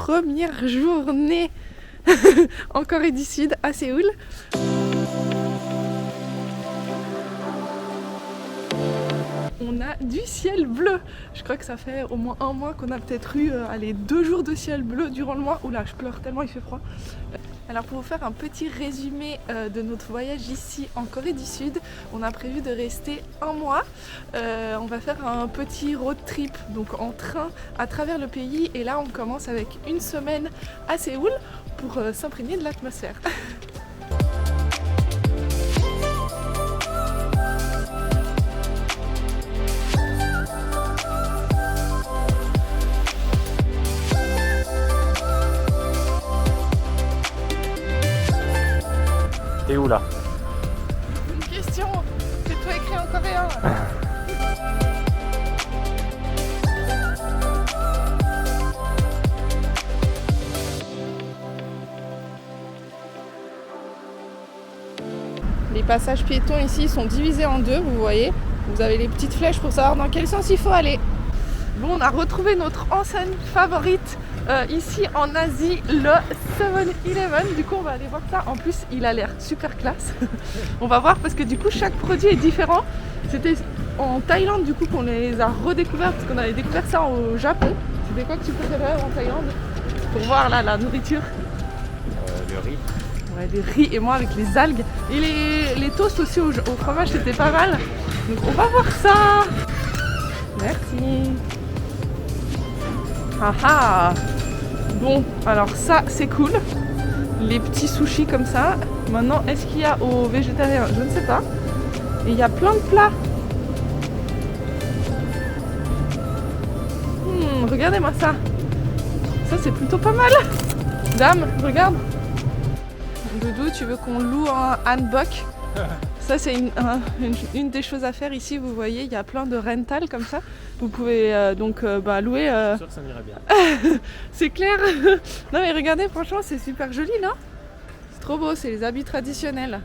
première journée en Corée du Sud, à Séoul. On a du ciel bleu. Je crois que ça fait au moins un mois qu'on a peut-être eu 2 jours de ciel bleu durant le mois. Oula, je pleure tellement il fait froid. Alors pour vous faire un petit résumé de notre voyage ici en Corée du Sud, on a prévu de rester un mois. On va faire un petit road trip donc en train à travers le pays et là on commence avec une semaine à Séoul pour s'imprégner de l'atmosphère. T'es où là? Une question, c'est toi écrit en coréen. Les passages piétons ici sont divisés en deux, vous voyez. Vous avez les petites flèches pour savoir dans quel sens il faut aller. Bon, on a retrouvé notre enseigne favorite ici en Asie, le 7-Eleven. Du coup, on va aller voir ça. En plus, il a l'air super classe. On va voir parce que du coup, chaque produit est différent. C'était en Thaïlande du coup qu'on les a redécouverts parce qu'on avait découvert ça au Japon. C'était quoi que tu préférais en Thaïlande? Pour voir là la nourriture. Le riz. Ouais, les riz et moi avec les algues. Et les toasts aussi au fromage, c'était pas mal. Donc on va voir ça. Merci. Ah ah. Bon, alors ça c'est cool. Les petits sushis comme ça. Maintenant, est-ce qu'il y a aux végétariens? Je ne sais pas. Et il y a plein de plats. Regardez-moi ça. Ça c'est plutôt pas mal. Dame, regarde. Doudou, tu veux qu'on loue un hanbok? Ça c'est une des choses à faire ici, vous voyez, il y a plein de rental comme ça. Vous pouvez louer. Je suis sûr que ça m'irait bien. C'est clair. Non mais regardez, franchement c'est super joli là. C'est trop beau, c'est les habits traditionnels.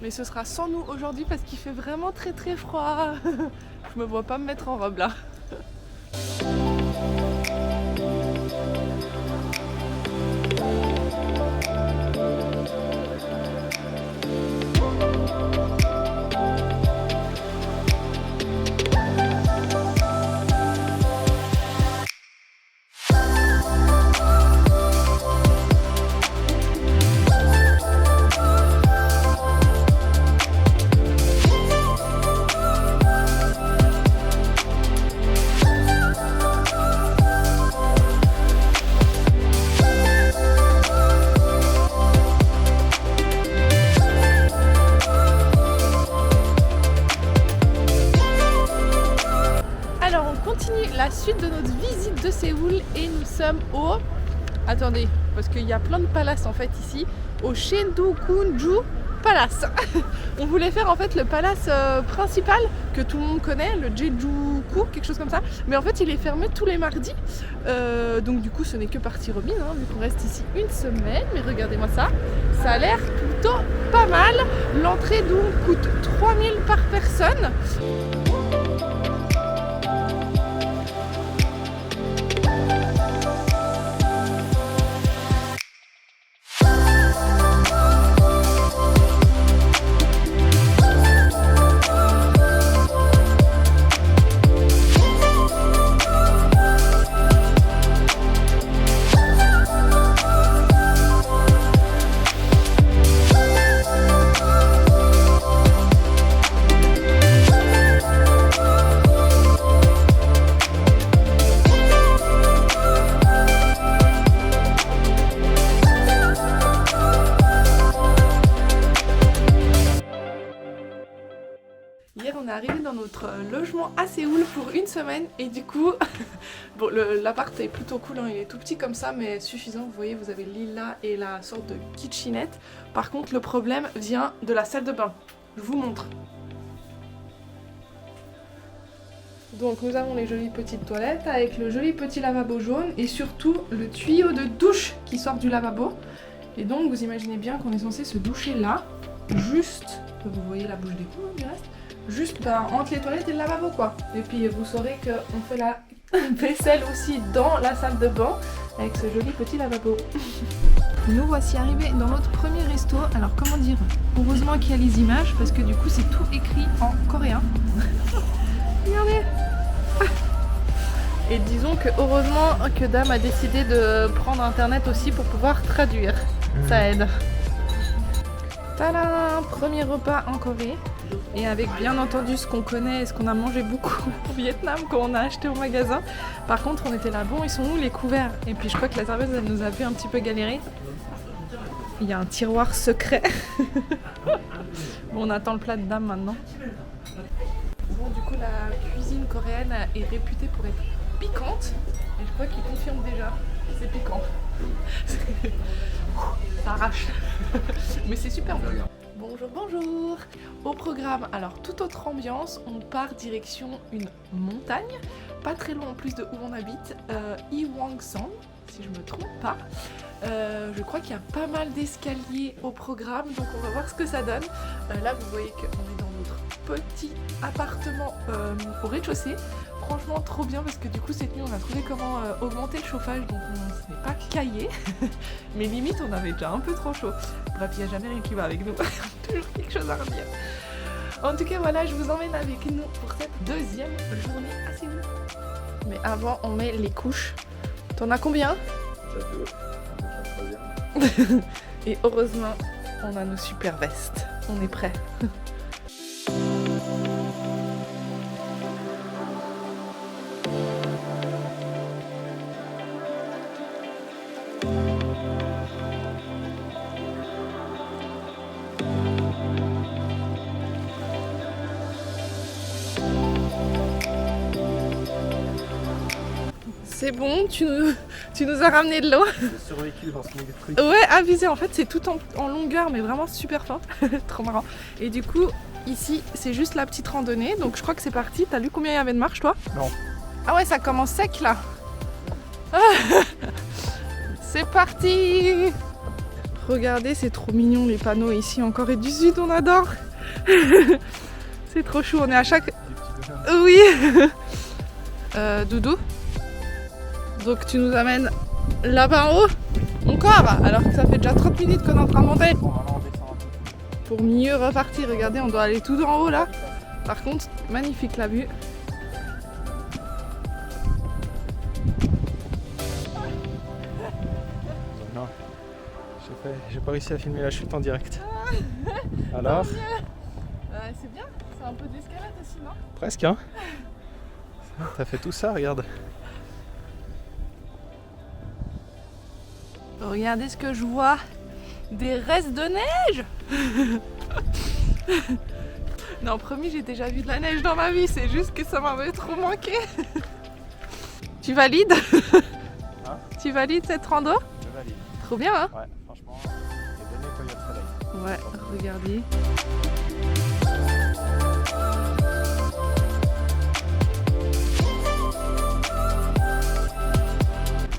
Mais ce sera sans nous aujourd'hui parce qu'il fait vraiment très très froid. Je me vois pas me mettre en robe là. La suite de notre visite de Séoul et nous sommes au... Attendez, parce qu'il y a plein de palaces en fait ici, au Shinjuku Palace. On voulait faire en fait le palace principal que tout le monde connaît, le Jeju-ku, quelque chose comme ça. Mais en fait il est fermé tous les mardis. Donc du coup ce n'est que partie remise, hein, vu qu'on reste ici une semaine. Mais regardez-moi ça, ça a l'air plutôt pas mal. L'entrée donc coûte 3000 par personne. Hier on est arrivé dans notre logement à Séoul pour une semaine et du coup, bon l'appart est plutôt cool, hein, il est tout petit comme ça mais suffisant, vous voyez vous avez le lit là et la sorte de kitchenette. Par contre le problème vient de la salle de bain, je vous montre. Donc nous avons les jolies petites toilettes avec le joli petit lavabo jaune et surtout le tuyau de douche qui sort du lavabo. Et donc vous imaginez bien qu'on est censé se doucher là, juste, vous voyez la bouche d'égout du reste, juste entre les toilettes et le lavabo quoi. Et puis vous saurez qu'on fait la vaisselle aussi dans la salle de bain. avec ce joli petit lavabo. Nous voici arrivés dans notre premier resto. Alors comment dire, heureusement qu'il y a les images parce que du coup c'est tout écrit en coréen. Regardez. Et disons que heureusement que Dame a décidé de prendre internet aussi pour pouvoir traduire. Ça aide. Tadam, premier repas en Corée. Et avec bien entendu ce qu'on connaît et ce qu'on a mangé beaucoup au Vietnam quand on a acheté au magasin. Par contre on était là, bon ils sont où les couverts? Et puis je crois que la serveuse elle nous a fait un petit peu galérer. Il y a un tiroir secret. Bon on attend le plat de Dame maintenant. Bon du coup la cuisine coréenne est réputée pour être piquante. Et je crois qu'il confirme déjà, c'est piquant. Ça arrache. Mais c'est super bon. Bonjour, bonjour. Au programme, alors toute autre ambiance, on part direction une montagne, pas très loin en plus de où on habite, Iwangsan, si je me trompe pas. Je crois qu'il y a pas mal d'escaliers au programme, donc on va voir ce que ça donne. Là, vous voyez qu'on est dans notre petit appartement au rez-de-chaussée. Franchement, trop bien parce que du coup, cette nuit, on a trouvé comment augmenter le chauffage, donc on s'est pas caillé. Mais limite, on avait déjà un peu trop chaud. Bref, il n'y a jamais rien qui va avec nous. Toujours quelque chose à redire. En tout cas, voilà, je vous emmène avec nous pour cette deuxième journée à Séoul. Mais avant, on met les couches. T'en as combien? Et heureusement, on a nos super vestes. On est prêts. C'est bon, tu nous as ramené de l'eau. J'ai survécu dans ce milieu de trucs. Ouais, avisé, en fait c'est tout en longueur mais vraiment super fin. Trop marrant. Et du coup, ici c'est juste la petite randonnée, donc je crois que c'est parti. T'as lu combien il y avait de marche toi? Non. Ah ouais, ça commence sec là. C'est parti. Regardez, c'est trop mignon les panneaux ici en Corée du Sud, on adore. C'est trop chou, on est à chaque... Oui. Doudou, donc tu nous amènes là-bas en haut? Encore? Alors que ça fait déjà 30 minutes qu'on est en train de monter. Bon, maintenant on descend un peu. Pour mieux repartir, regardez, on doit aller tout en haut là. Par contre, magnifique la vue. Non, j'ai pas réussi à filmer la chute en direct. Alors? C'est bien, c'est un peu d'escalade aussi, non? Presque, hein? T'as fait tout ça, regarde. Regardez ce que je vois. Des restes de neige. Non, promis, j'ai déjà vu de la neige dans ma vie, c'est juste que ça m'avait trop manqué. Tu valides? Hein? Tu valides cette rando? Je valide. Trop bien, hein? Ouais, franchement, c'est donné quand il y a le soleil. Ouais, regardez.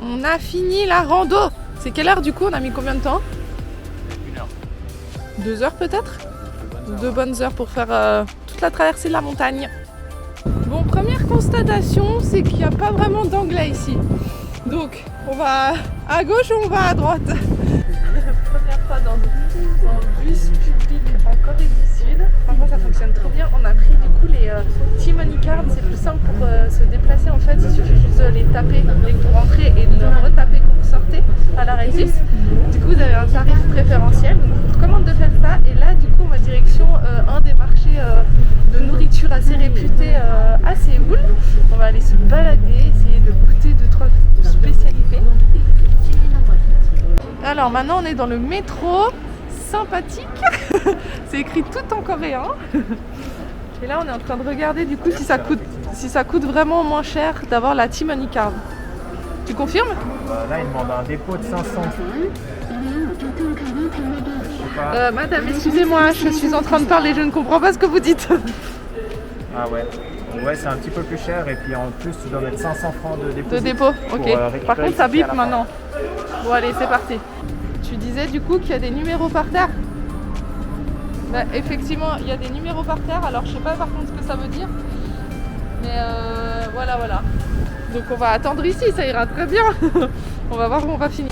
On a fini la rando. C'est quelle heure du coup? On a mis combien de temps? 1 heure. 2 heures peut-être? 2 bonnes heures. 2 bonnes heures pour faire toute la traversée de la montagne. Bon, première constatation, c'est qu'il n'y a pas vraiment d'anglais ici. Donc, on va à gauche ou on va à droite? Première fois dans un bus public en Corée du Sud. Franchement, ça fonctionne trop bien. On a pris du coup les T-Money Cards. C'est plus simple pour se déplacer en fait. Il suffit juste de les taper pour rentrer et de les retaper pour sortir à la régie. Du coup, vous avez un tarif préférentiel. Donc, on vous recommande de faire ça. Et là, du coup, on va direction un des marchés de nourriture assez réputés à Séoul. On va aller se balader, essayer de goûter 2-3 spécialités. Alors maintenant on est dans le métro sympathique. C'est écrit tout en coréen. Et là on est en train de regarder du coup si ça coûte vraiment moins cher d'avoir la T-Money Card. Tu confirmes? Là il demande un dépôt de 500. Je sais pas. Madame, excusez-moi, je suis en train de parler, je ne comprends pas ce que vous dites. Ah ouais. Ouais, c'est un petit peu plus cher et puis en plus tu dois mettre 500 francs de dépôt. De dépôt, ok. Par contre ça bip maintenant. Bon allez, c'est parti. Tu disais du coup qu'il y a des numéros par terre? Bah, effectivement, il y a des numéros par terre, alors je sais pas par contre ce que ça veut dire. Mais voilà. Donc on va attendre ici, ça ira très bien. On va voir où on va finir.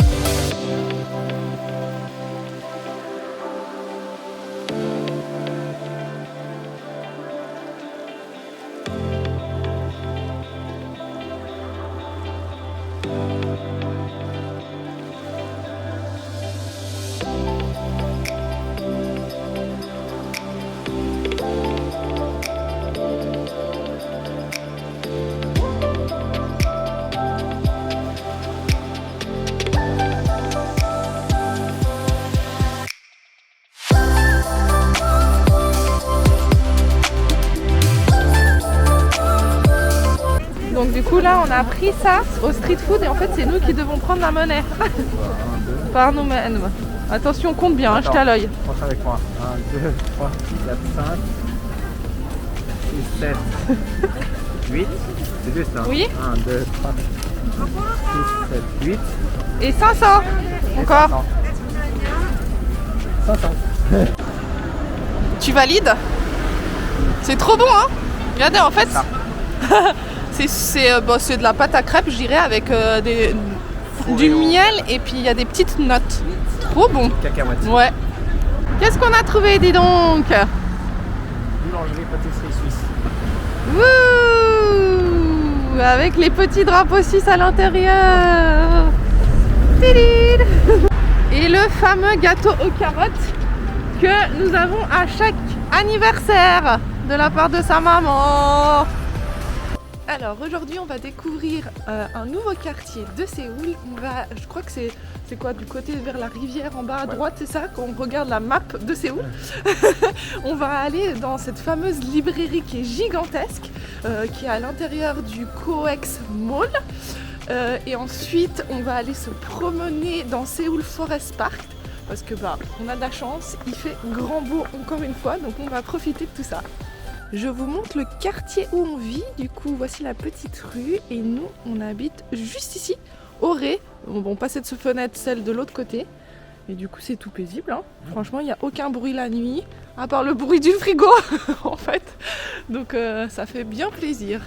Donc du coup là on a pris ça au street food et en fait c'est nous qui devons prendre la monnaie par nous-mêmes. Attention, compte bien, je à l'œil. Compte avec moi. 1, 2, 3, 4, 5, 6, 7, 8. C'est juste hein. Oui. 1, 2, 3, 6, 7, 8. Et 500 encore. 500. Tu valides? C'est trop bon hein. Regardez en fait. C'est de la pâte à crêpes, je dirais, avec du miel et puis il y a des petites notes. Trop bon. Cacahuètes. Ouais. Qu'est-ce qu'on a trouvé, dis donc? Boulangerie pâtisserie suisse. Wouh! Avec les petits drapeaux suisses à l'intérieur. Tidid. Et le fameux gâteau aux carottes que nous avons à chaque anniversaire de la part de sa maman. Alors aujourd'hui on va découvrir un nouveau quartier de Séoul. Je crois que c'est quoi, du côté vers la rivière en bas à droite, c'est ça, quand on regarde la map de Séoul. On va aller dans cette fameuse librairie qui est gigantesque, qui est à l'intérieur du Coex Mall. Et ensuite on va aller se promener dans Séoul Forest Park parce que on a de la chance, il fait grand beau encore une fois, donc on va profiter de tout ça. Je vous montre le quartier où on vit. Du coup, voici la petite rue et nous, on habite juste ici, au Ré. On passait de ce fenêtre, celle de l'autre côté. Et du coup, c'est tout paisible. Hein. Franchement, il n'y a aucun bruit la nuit, à part le bruit du frigo, en fait. Donc, ça fait bien plaisir.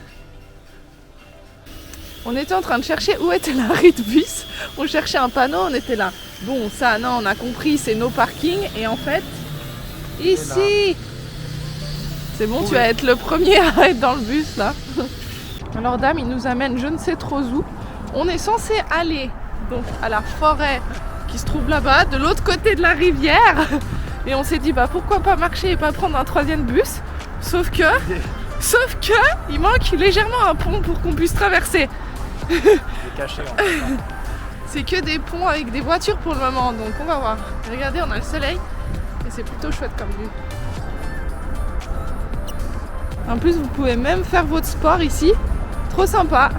On était en train de chercher où était l'arrêt de bus. On cherchait un panneau, on était là. Bon, ça, non, on a compris, c'est no parking. Et en fait, ici... C'est bon, tu vas être le premier à être dans le bus là. Alors Dame, il nous amène je ne sais trop où. On est censé aller donc à la forêt qui se trouve là-bas, de l'autre côté de la rivière. Et on s'est dit pourquoi pas marcher et pas prendre un troisième bus. Sauf que il manque légèrement un pont pour qu'on puisse traverser. Caché, c'est que des ponts avec des voitures pour le moment, donc on va voir. Regardez, on a le soleil et c'est plutôt chouette comme vue. En plus, vous pouvez même faire votre sport ici. Trop sympa.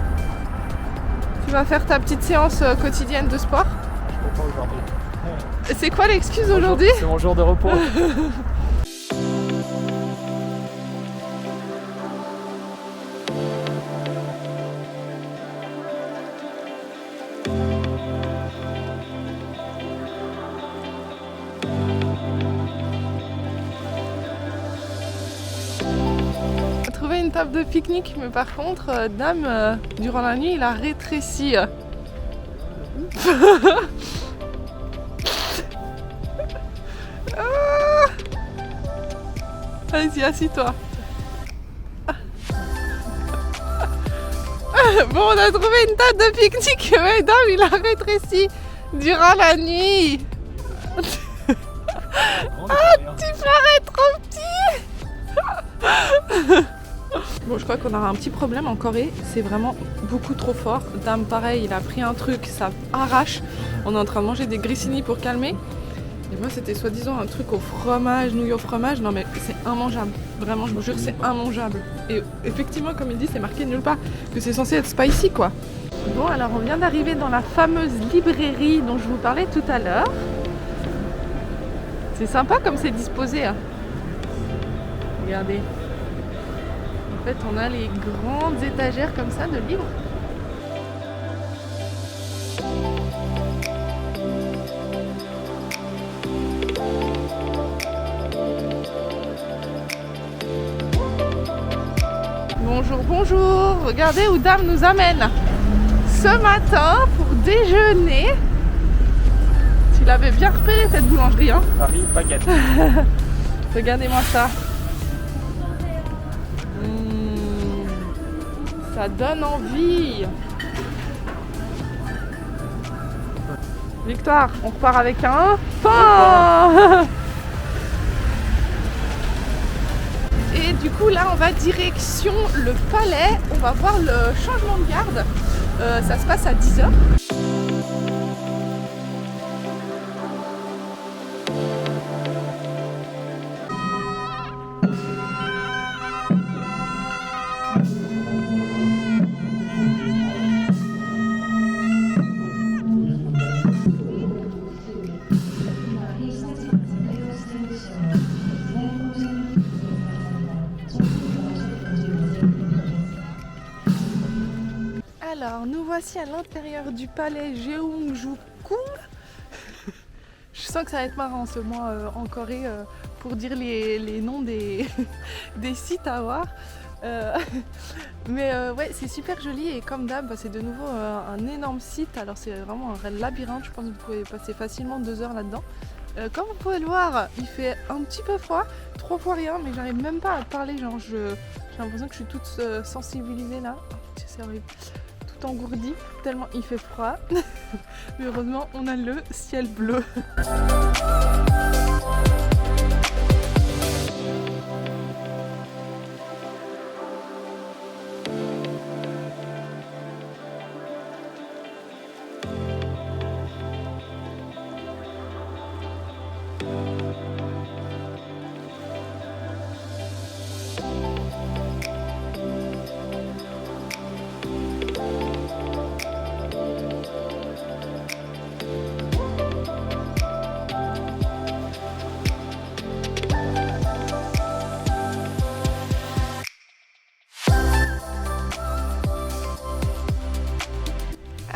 Tu vas faire ta petite séance quotidienne de sport. Je peux pas aujourd'hui. C'est quoi l'excuse aujourd'hui? C'est mon jour de repos. Une table de pique-nique, mais par contre, Dame, durant la nuit, il a rétréci. Allez-y, assis-toi. Bon, on a trouvé une table de pique-nique, mais Dame, il a rétréci durant la nuit. Petit frère est trop petit. Bon, je crois qu'on aura un petit problème en Corée, c'est vraiment beaucoup trop fort. Dame, pareil, il a pris un truc, ça arrache. On est en train de manger des grissini pour calmer. Et moi, c'était soi-disant un truc au fromage, nouilles au fromage. Non, mais c'est immangeable. Vraiment, je vous jure, c'est immangeable. Et effectivement, comme il dit, c'est marqué nulle part que c'est censé être spicy, quoi. Bon, alors on vient d'arriver dans la fameuse librairie dont je vous parlais tout à l'heure. C'est sympa comme c'est disposé. Hein. Regardez. En fait, on a les grandes étagères comme ça de livres. Bonjour, bonjour. Regardez où Dame nous amène. Ce matin, pour déjeuner. Tu l'avais bien repéré cette boulangerie, hein? Paris baguette. Regardez-moi ça. Ça donne envie. Victoire, on repart avec un pain. Et du coup là on va direction le palais. On va voir le changement de garde. Ça se passe à 10h. Alors, nous voici à l'intérieur du palais Jeongjukgung. Je sens que ça va être marrant ce mois en Corée pour dire les noms des, des sites à voir. Mais ouais, c'est super joli et comme d'hab, c'est de nouveau un énorme site. Alors c'est vraiment un labyrinthe, je pense que vous pouvez passer facilement 2 heures là-dedans. Comme vous pouvez le voir, il fait un petit peu froid, 3 fois rien, mais j'arrive même pas à parler, genre j'ai l'impression que je suis toute sensibilisée là. Oh, c'est horrible. Tout engourdi, tellement il fait froid. Mais heureusement, on a le ciel bleu.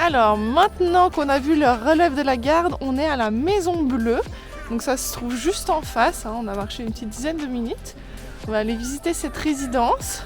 Alors maintenant qu'on a vu le relève de la garde, on est à la Maison Bleue. Donc ça se trouve juste en face, hein. On a marché une petite dizaine de minutes. On va aller visiter cette résidence.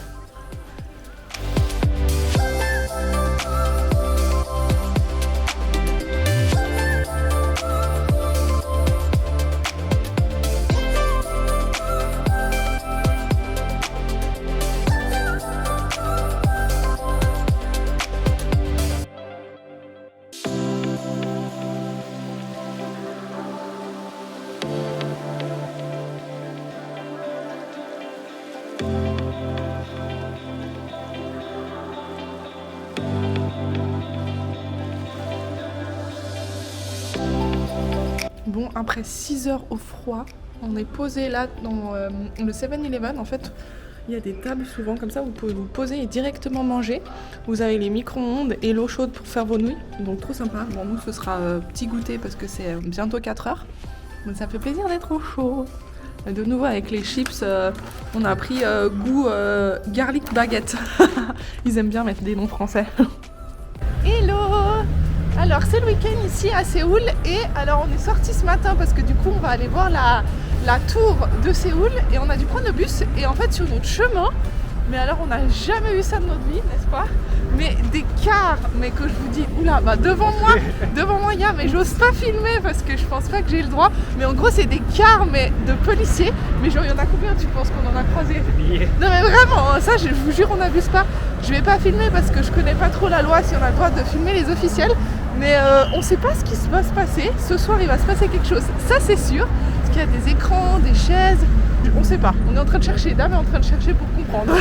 Bon, après 6 heures au froid, on est posé là dans le 7-Eleven. En fait, il y a des tables souvent comme ça, vous pouvez vous poser et directement manger. Vous avez les micro-ondes et l'eau chaude pour faire vos nouilles, donc trop sympa. Bon, nous ce sera petit goûter parce que c'est bientôt 4 heures. Donc ça fait plaisir d'être au chaud. De nouveau avec les chips, on a pris goût garlic baguette. Ils aiment bien mettre des noms français. Hello! Alors c'est le week-end ici à Séoul et alors on est sorti ce matin parce que du coup on va aller voir la tour de Séoul et on a dû prendre le bus et en fait sur notre chemin, mais alors on n'a jamais vu ça de notre vie, n'est-ce pas? Mais des cars, mais que je vous dis, oula, bah devant moi il y a, mais j'ose pas filmer parce que je pense pas que j'ai le droit, mais en gros c'est des cars mais de policiers, mais genre il y en a combien tu penses qu'on en a croisé? Non mais vraiment, ça je vous jure on n'abuse pas, je vais pas filmer parce que je connais pas trop la loi si on a le droit de filmer les officiels, mais on sait pas ce qui va se passer, ce soir il va se passer quelque chose, ça c'est sûr, parce qu'il y a des écrans, des chaises, on sait pas, on est en train de chercher, Dame est en train de chercher pour comprendre.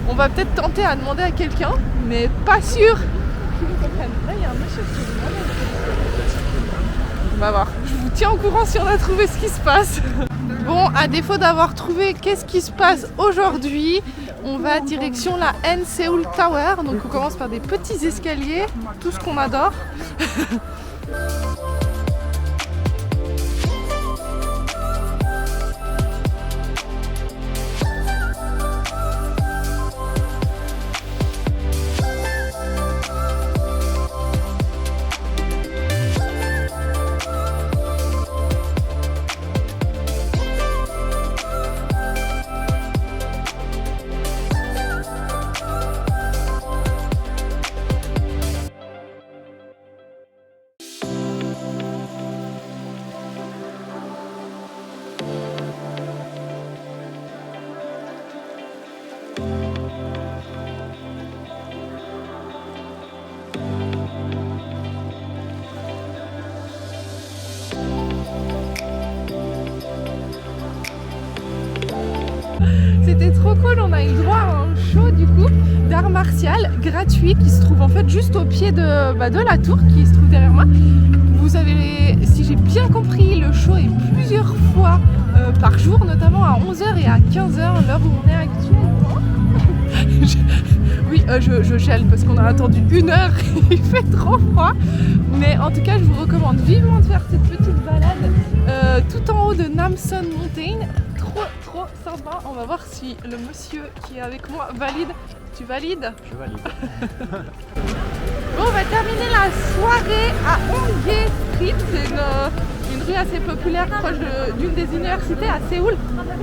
On va peut-être tenter à demander à quelqu'un, mais pas sûr qu'ils nous comprennent. Là, il y a un monsieur qui nous demande. On va voir. Je vous tiens au courant si on a trouvé ce qui se passe. Bon, à défaut d'avoir trouvé qu'est-ce qui se passe aujourd'hui, on va direction la N Seoul Tower. Donc on commence par des petits escaliers, tout ce qu'on adore. c'était trop cool, on a eu droit à un show du coup d'art martial gratuit qui se trouve en fait juste au pied de la tour qui se trouve derrière moi. Vous avez, si j'ai bien compris, le show est plusieurs fois par jour, notamment à 11h et à 15h, l'heure où on est actuellement. Oui, je gèle parce qu'on a attendu 1 heure, il fait trop froid. Mais en tout cas, je vous recommande vivement de faire cette petite balade tout en haut de Namsan Mountain. Trop sympa. On va voir si le monsieur qui est avec moi valide. Tu valides? Je valide. Bon, on va terminer la soirée à Hongdae Street. C'est une rue assez populaire proche d'une des universités à Séoul.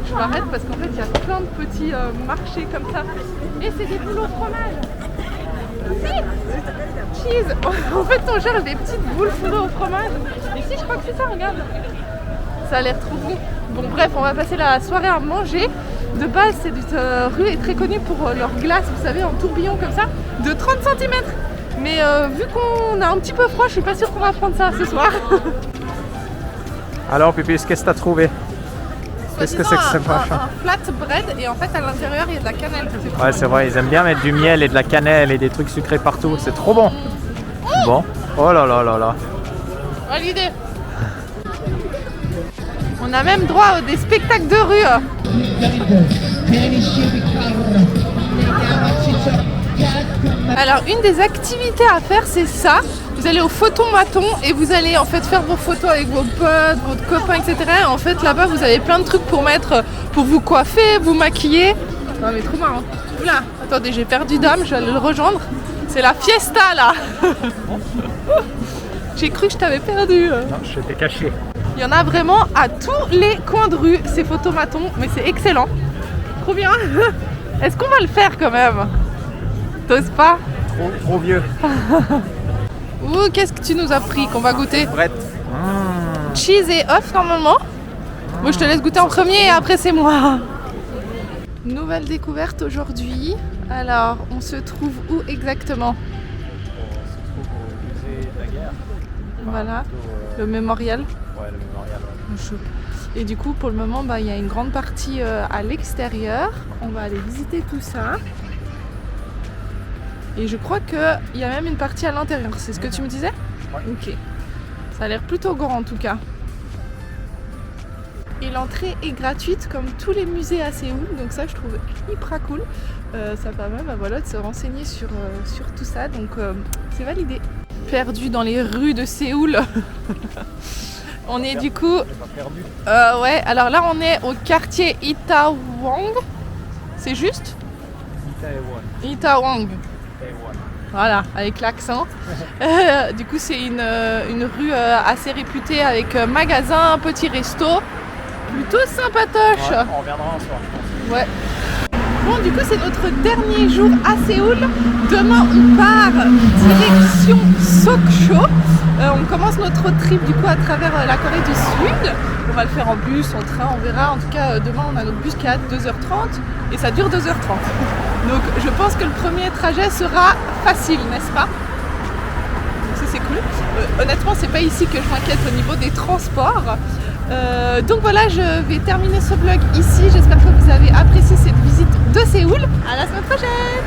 Je m'arrête parce qu'en fait il y a plein de petits marchés comme ça. Et c'est des boules au fromage. Si, cheese. En fait on cherche des petites boules fourrées au fromage. Et si, je crois que c'est ça, regarde. Ça a l'air trop bon. Bon bref, on va passer la soirée à manger. De base, cette rue est très connue pour leur glace, vous savez, en tourbillon comme ça, de 30 cm. Mais vu qu'on a un petit peu froid, je suis pas sûre qu'on va prendre ça ce soir. Alors Pépus, qu'est-ce que t'as trouvé? Qu'est-ce que c'est que ce machin? Un flatbread et en fait à l'intérieur il y a de la cannelle. Ouais, c'est vrai, ils aiment bien mettre du miel et de la cannelle et des trucs sucrés partout, c'est trop bon. Bon, oh là là là là. Validé. On a même droit à des spectacles de rue. Alors une des activités à faire c'est ça. Vous allez au photomaton et vous allez en fait faire vos photos avec vos potes, votre copain, etc. Et en fait là-bas vous avez plein de trucs pour mettre, pour vous coiffer, vous maquiller. Non mais trop marrant. Oula, attendez, j'ai perdu d'âme, je vais aller le rejoindre. C'est la fiesta là. J'ai cru que je t'avais perdu. Non, je t'ai caché. Il y en a vraiment à tous les coins de rue, ces photomatons, mais c'est excellent. Trop bien. Est-ce qu'on va le faire quand même? T'oses pas? Trop vieux. Ouh, qu'est-ce que tu nous as pris qu'on va goûter? Brett. Cheese et œuf normalement. Moi je te laisse goûter en premier et après c'est moi. Nouvelle découverte aujourd'hui. Alors, on se trouve où exactement? On se trouve au musée de la guerre. Voilà, le mémorial. Ouais, le mémorial. Ouais. Et du coup, pour le moment, il y a une grande partie à l'extérieur. On va aller visiter tout ça. Et je crois qu'il y a même une partie à l'intérieur. C'est ce que tu me disais? Ouais. Ok. Ça a l'air plutôt grand en tout cas. Et l'entrée est gratuite comme tous les musées à Séoul. Donc ça, je trouve hyper cool. Ça permet de se renseigner sur tout ça. Donc c'est validé. Perdu dans les rues de Séoul. On est du coup... On n'est pas perdu. Ouais, alors là on est au quartier Itaewon. C'est juste? Itaewon. Voilà, avec l'accent. Du coup c'est une rue assez réputée avec magasin, petit resto. Plutôt sympatoche. Ouais, on reviendra un soir, je pense. Ouais. Bon, du coup, c'est notre dernier jour à Séoul. Demain, on part direction Sokcho. On commence notre trip du coup à travers la Corée du Sud. On va le faire en bus, en train, on verra. En tout cas, demain, on a notre bus qui est à 2h30 et ça dure 2h30. Donc, je pense que le premier trajet sera facile, n'est-ce pas? Ça, c'est cool. Honnêtement, c'est pas ici que je m'inquiète au niveau des transports. Donc voilà, je vais terminer ce vlog ici. J'espère que vous avez apprécié cette visite de Séoul. À la semaine prochaine!